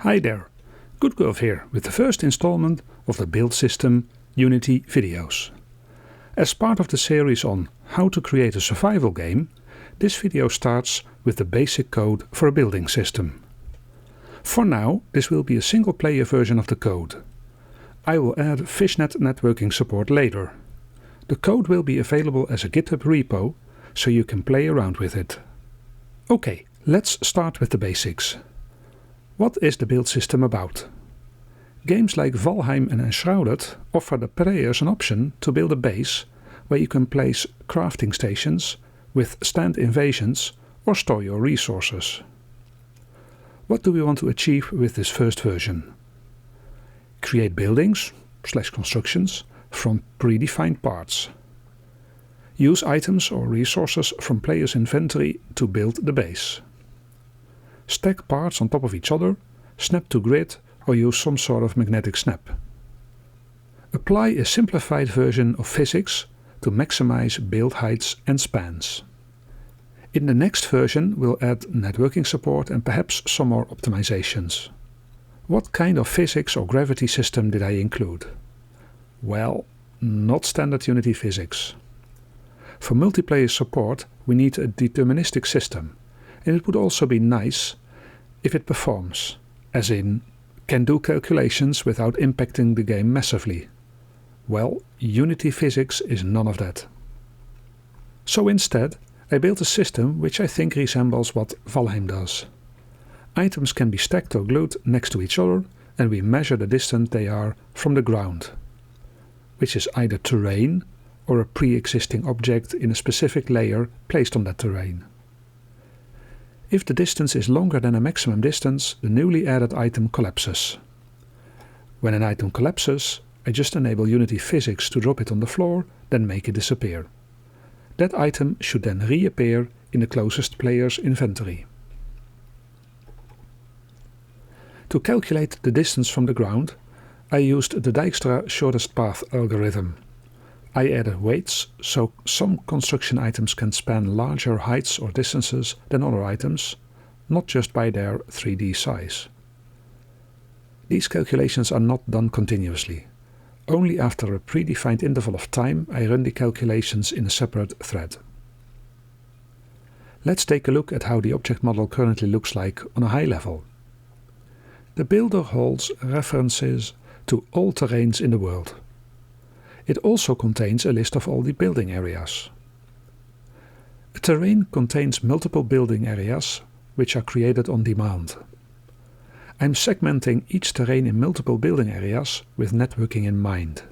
Hi there, Goodgurv here with the first installment of the Build System Unity videos. As part of the series on how to create a survival game, this video starts with the basic code for a building system. For now, this will be a single player version of the code. I will add fishnet networking support later. The code will be available as a GitHub repo, so you can play around with it. Okay, let's start with the basics. What is the build system about? Games like Valheim and Enshrouded offer the players an option to build a base where you can place crafting stations, withstand invasions, or store your resources. What do we want to achieve with this first version? Create buildings/constructions from predefined parts. Use items or resources from players' inventory to build the base. Stack parts on top of each other, snap to grid, or use some sort of magnetic snap. Apply a simplified version of physics to maximize build heights and spans. In the next version we'll add networking support and perhaps some more optimizations. What kind of physics or gravity system did I include? Well, not standard Unity physics. For multiplayer support we need a deterministic system, and it would also be nice if it performs, as in, can do calculations without impacting the game massively. Well, Unity physics is none of that. So instead, I built a system which I think resembles what Valheim does. Items can be stacked or glued next to each other, and we measure the distance they are from the ground, which is either terrain or a pre-existing object in a specific layer placed on that terrain. If the distance is longer than a maximum distance, the newly added item collapses. When an item collapses, I just enable Unity physics to drop it on the floor, then make it disappear. That item should then reappear in the closest player's inventory. To calculate the distance from the ground, I used the Dijkstra shortest path algorithm. I added weights, so some construction items can span larger heights or distances than other items, not just by their 3D size. These calculations are not done continuously. Only after a predefined interval of time I run the calculations in a separate thread. Let's take a look at how the object model currently looks like on a high level. The builder holds references to all terrains in the world. It also contains a list of all the building areas. A terrain contains multiple building areas which are created on demand. I'm segmenting each terrain in multiple building areas with networking in mind.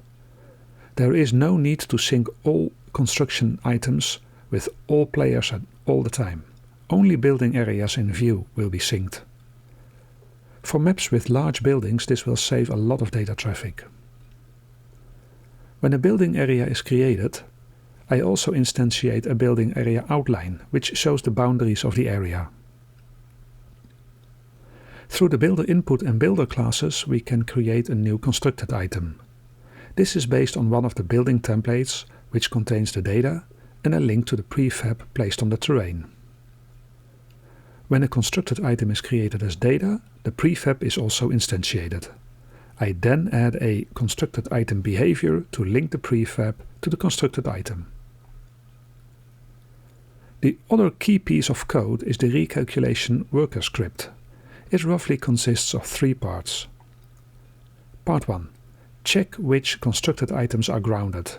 There is no need to sync all construction items with all players at all the time. Only building areas in view will be synced. For maps with large buildings, this will save a lot of data traffic. When a building area is created, I also instantiate a building area outline, which shows the boundaries of the area. Through the builder input and builder classes, we can create a new constructed item. This is based on one of the building templates, which contains the data and a link to the prefab placed on the terrain. When a constructed item is created as data, the prefab is also instantiated. I then add a constructed item behavior to link the prefab to the constructed item. The other key piece of code is the Recalculation Worker script. It roughly consists of 3 parts. Part 1. Check which constructed items are grounded.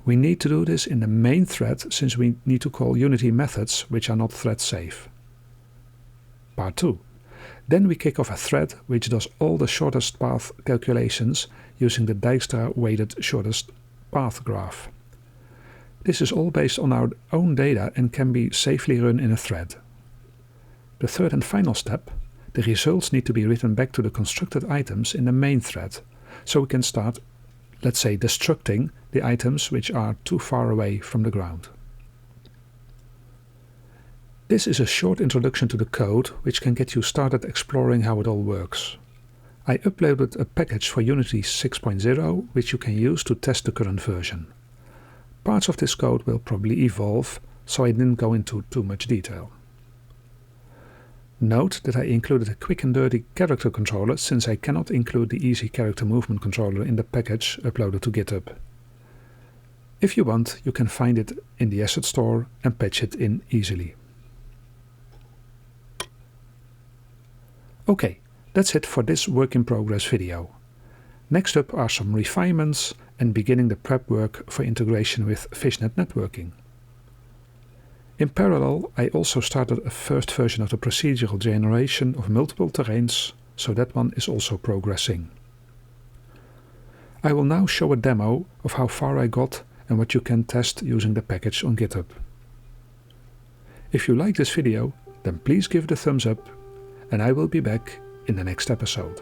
We need to do this in the main thread since we need to call Unity methods which are not thread safe. Part 2. Then we kick off a thread which does all the shortest path calculations using the Dijkstra weighted shortest path graph. This is all based on our own data and can be safely run in a thread. The third and final step, the results need to be written back to the constructed items in the main thread, so we can start, let's say, destructing the items which are too far away from the ground. This is a short introduction to the code which can get you started exploring how it all works. I uploaded a package for Unity 6.0 which you can use to test the current version. Parts of this code will probably evolve, so I didn't go into too much detail. Note that I included a quick and dirty character controller since I cannot include the easy character movement controller in the package uploaded to GitHub. If you want, you can find it in the asset store and patch it in easily. Okay, that's it for this work in progress video. Next up are some refinements and beginning the prep work for integration with fishnet networking. In parallel, I also started a first version of the procedural generation of multiple terrains, so that one is also progressing. I will now show a demo of how far I got and what you can test using the package on GitHub. If you like this video, then please give it a thumbs up, and I will be back in the next episode.